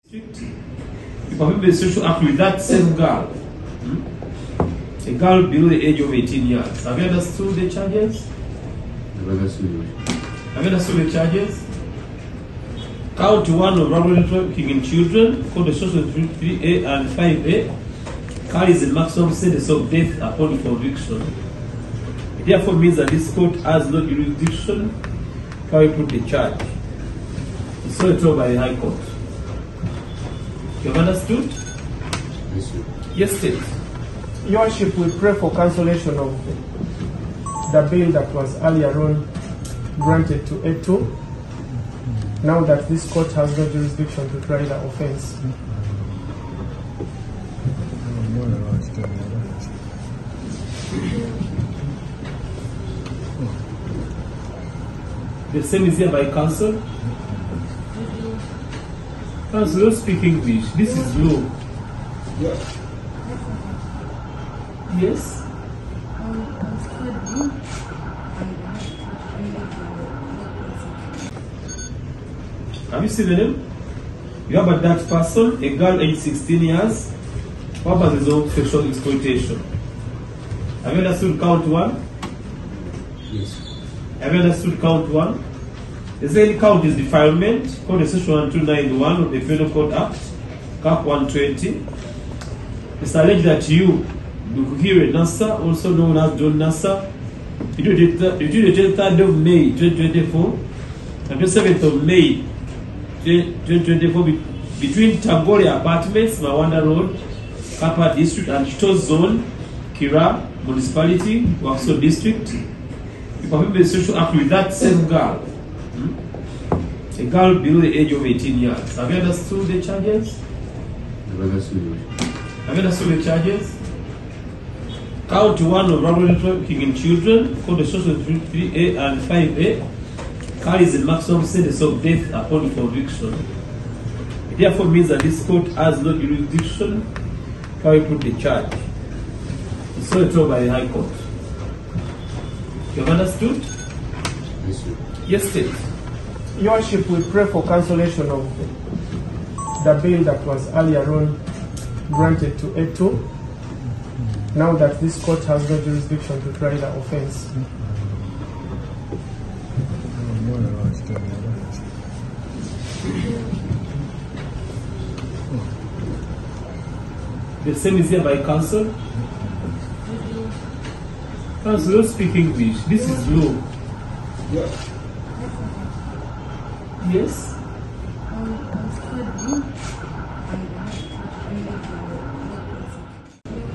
You perpetrated a sexual act with that same girl, a girl below the age of 18 years. Have you understood the charges? Have you understood the charges? Count 1 of robbery trafficking in children, called the social 3A and 5A, carries the maximum sentence of death upon conviction. It therefore means that this court has no jurisdiction to put the charge. It's so told by the High Court. You have understood? Yes, sir. Yes, state. Your Worship, we pray for cancellation of the bail that was earlier on granted to A2, now that this court has no jurisdiction to try the offense. The same is here by counsel. Counsel, don't speak English. This is law. Yes? Have you seen the name? You have a that person, a girl aged 16 years, who has his own sexual exploitation. Have you understood count 1? Yes. Have you understood count 1? The second count is defilement, called the section 1291 of the Penal Code Act, Cap 120. It's alleged that you, Bukuhire Nasser, also known as John Nasser, between the 23rd of May 2024 and 27th of May 2024, between Tagore Apartments, Mawanda Road, Kapa District, and Chito Zone, Kira Municipality, Wakso District, you perpetrated a sexual act with that same girl. A girl below the age of 18 years. Have you understood the charges? Have you understood the charges? Count 1 of robbery trafficking in children, called the social 3A and 5A, carries the maximum sentence of death upon conviction. It therefore means that this court has no jurisdiction to put the charge. It's so told by the High Court. You have understood? Yes, sir. Yes, state. Your Worship, we pray for cancellation of the bail that was earlier on granted to A2, now that this court has no jurisdiction to try the offense. The same is here by counsel. Counsel, don't speak English. This is law. Yes?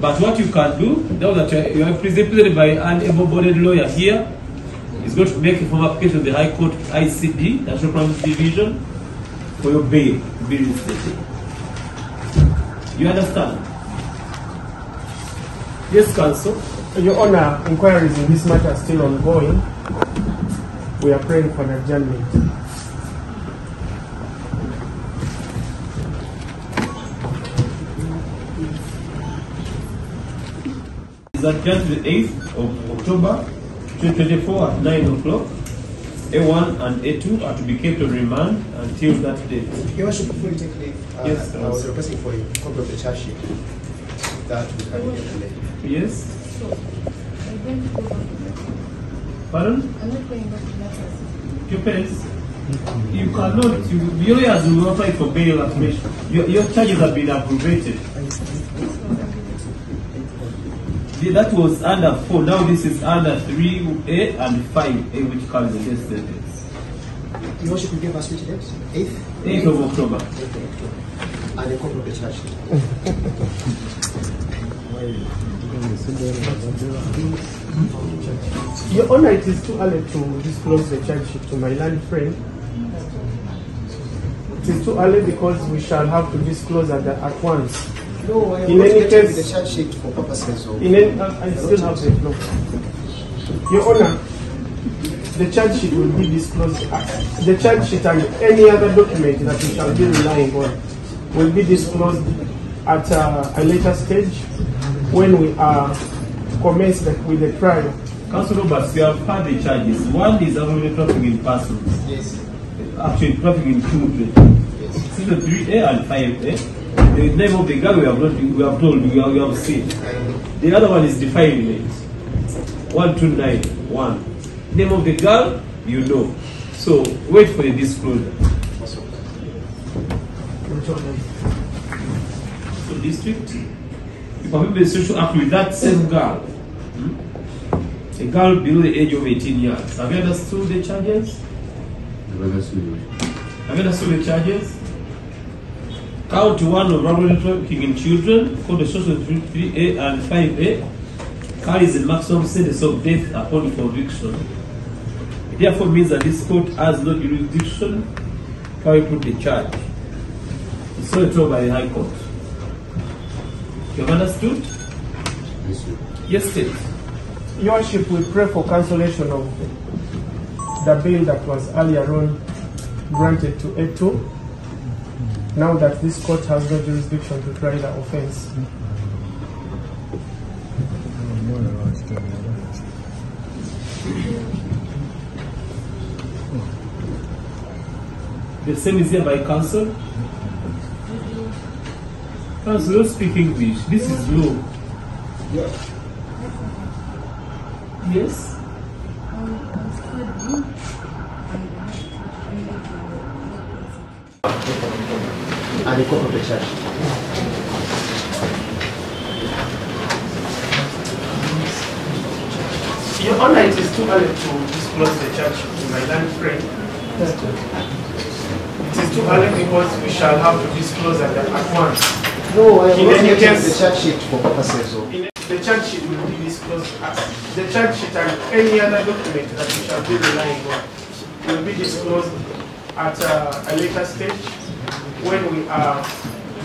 But what you can do, now that you are represented by an able-bodied lawyer here, is going to make a formal application to the High Court ICD, National Crimes Division, for your bail to be reinstated. You understand? Yes, counsel. Your Honor, inquiries in this matter are still ongoing. We are praying for an adjournment. Is adjourned to the 8th of October 2024 at 9 o'clock. A1 and A2 are to be kept on remand until that date. Your Worship, before you take leave, Yes, I was requesting for a copy of the charge sheet that we can get today. Yes? So, I'm going to go back to that. Pardon? I'm not going back to that. Your parents? You cannot, your lawyers will not apply for bail application. Your charges have been abrogated. That was under 4, now this is under 3A and 5A, which carries the death sentence. Your Worship, you gave us which dates? 8th? 8th of October. 8th of October. And a copy of the charge sheet. Your Honor, it is too early to disclose the charge sheet to my learned friend. It is too early because we shall have to disclose at once. No, I In am any not case- the charge sheet for purposes of... I still have it. No. Your Honor, the charge sheet will be disclosed. The charge sheet and any other document that we shall be relying on will be disclosed at a later stage when we are commenced with the trial. Council Roberts, you have had the charges. One is already trafficking in persons. Yes. Actually, trafficking in children. Yes. Section 3A and 5A. The name of the girl we have told you have seen. The other one is defilement. 1291. Name of the girl you know. So wait for the disclosure. So district, you permit the social act with that same girl. A girl below the age of 18 years. Have you understood the charges? Have you understood the charges? Count 1 of robbery trafficking in children, called the social 3A and 5A, carries the maximum sentence of death upon conviction. It therefore means that this court has no jurisdiction to put the charge. It's so told by the High Court. You have understood? Yes, sir. Yes, state. Your Worship, we pray for cancellation of the bail that was earlier on granted to Eto, now that this court has no jurisdiction to try the offense. The same is here by counsel. Counsel, don't speak English. This is law. Yes? And the copy of the charge. Your Honor, it is too early to disclose the charge to my land friend. It is too early because we shall have to disclose at once. No, I am In not any getting case- the charge sheet for purposes of. The charge sheet will be disclosed. The charge sheet and any other document that we shall be relying on will be disclosed at a later stage when we are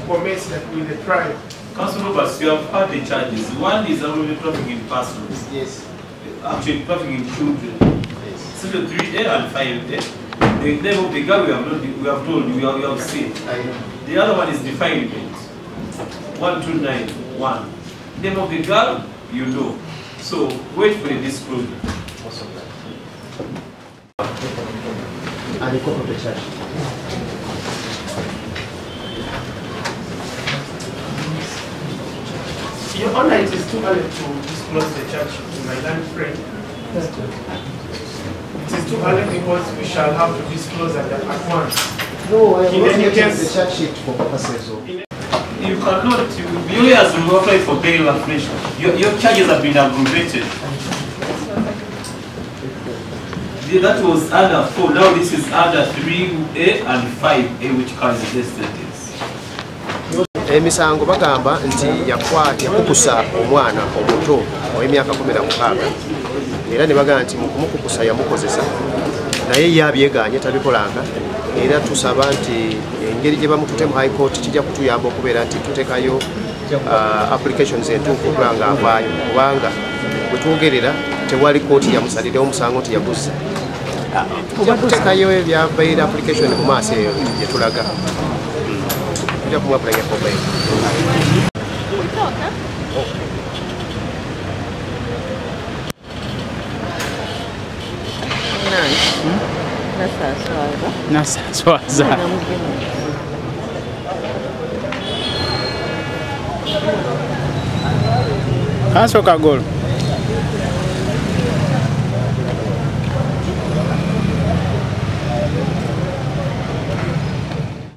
commenced with the trial. Counsel Roberts, you have heard the charges. One is already trafficking in persons. Yes. Actually, trafficking in children. Yes. Section 3A and 5A. The name of the girl we have told you, you have seen. I know. The other one is defilement. 1291. Name of the girl you know. So wait for the disclosure. And the copy of the charge. Your Honor, it is too early to disclose the charge to my land friend. It is too early because we shall have to disclose at once. No, I am In not any getting case- the charge sheet for purposes of. You cannot, you as we apply for bail affirmation. Your charges have been aggravated. That was under 4, now this is under 3A and 5A, which carries the death sentence. Emisango bagamba nti yakukusa omwana omuto ow'emyaka 16 era ne bagamba nti mu kumukukusa yamukozesa naye yabyeganye tabikolanga era tusaba nti engeri gye bamutute mu High Court kijja kutuyamba okubeera nti tuteekayo applications entuufu okulaba nga avaayo kubanga bwe twogerera tewali kooti yamusalirawo omusango nti yaguza tujja kuteekayo ebyabaira application mu maaso eyo gye tulaga tujja kumwapulanya kobayo. Nasser Abadde Akukusa Abantu